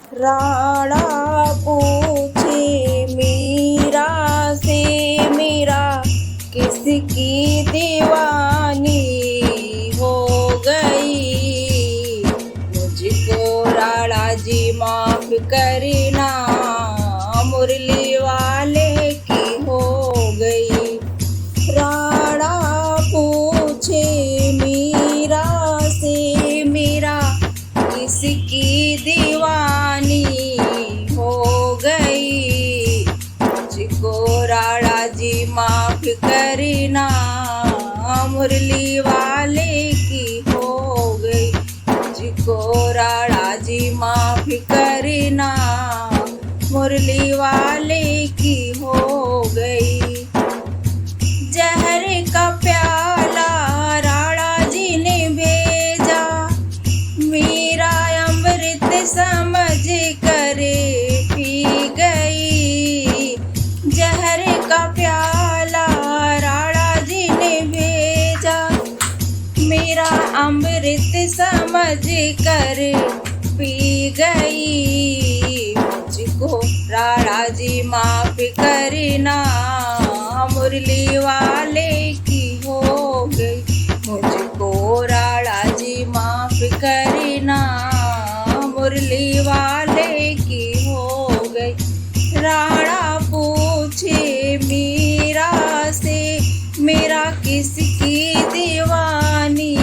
राणा पूछे मीरा से, मीरा किसकी दीवानी हो गई। मुझको राणा जी माफ करना, मुरली वाले की हो गई। राणा पूछे मीरा से, मीरा किसकी दीवानी हो गई। मुझको राणा जी माफ करना, मुरली वाले की हो गई। मुझको राणा जी माफ करना, मुरली वाले की हो गई। जहर का प्याला राणा जी ने भेजा, मीरा अमृत समझ कर पी गई। जहर का प्याला राणा जी ने भेजा, मीरा अमृत समझ कर पी गई। मुझको राणा जी माफ करना, मुरली वाले की हो गई। मुझको राणा जी माफ करना, मुरली वाले की हो गई। राणा पूछे मीरा से, मीरा किसकी दीवानी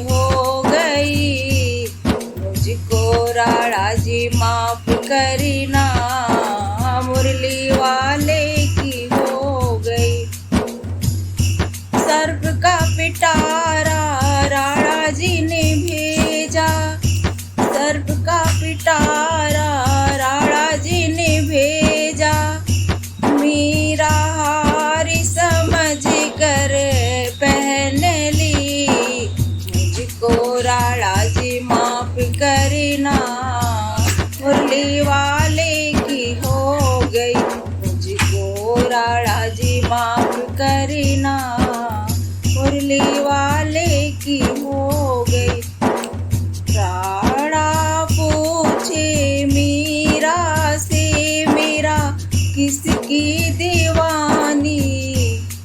हो गई। मुझको राणा जी माफ करना, मुरली वाले की हो गई। सर्प का पिटारा राणा जी ने भेजा, सर्प का पिटारा राणा जी ने भेजा। मीरा हारी समझ कर पहन ली। मुझको राणा जी माफ करना, मुरली वाले की हो गई। मुझको राणा जी माफ करना, मुरली वाले की हो गई। राणा पूछे मीरा से, मीरा किसकी दीवानी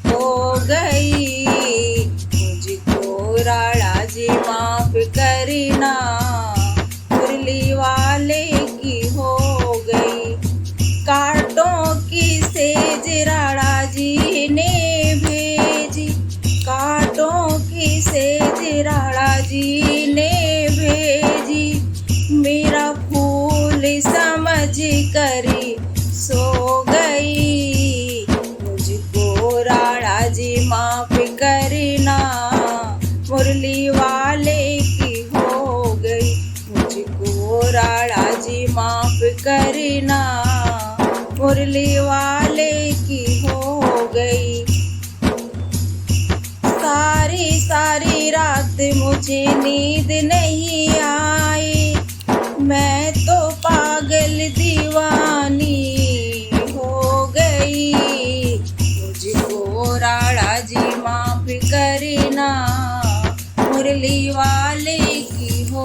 हो गई। मुझको राणा जी माफ करना, मुरली वाले की हो गई। कांटों की सेज राणा जी ने भेजी, कांटों की सेज राणा जी ने भेजी। मेरा फूल समझ कर सो गई। मुझको राणा जी माफ करना, मुरली वाले की हो गई। मुझको राणा जी माफ करना, मुरली वाले की हो गई। सारी सारी रात मुझे नींद नहीं आई, मैं तो पागल दीवानी हो गई। मुझको राणा जी माफ करना, मुरली वाले की हो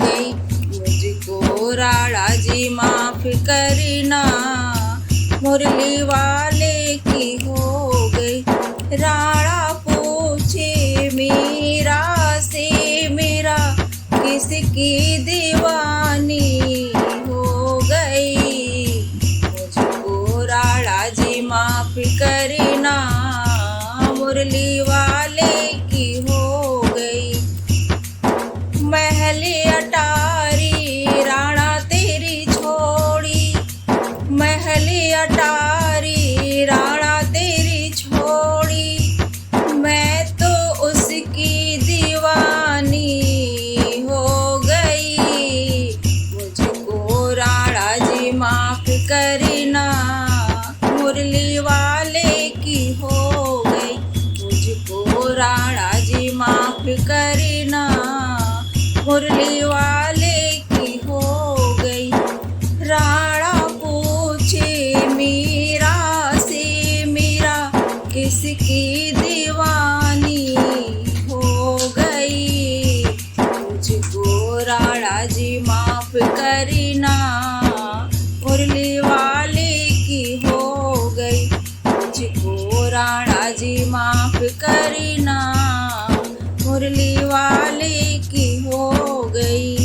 गई। मुझको राणा जी माफ करना, मुरली वाले की हो गई। राणा पूछे मीरा से, मीरा किसकी दीवानी हो गई। मुझको राणा जी माफ करना, मुरली वाले की हो गई। महल अटारी राणा तेरी छोड़ी, महल अटारी राणा तेरी छोड़ी। करना, मुरली वाले की हो गई।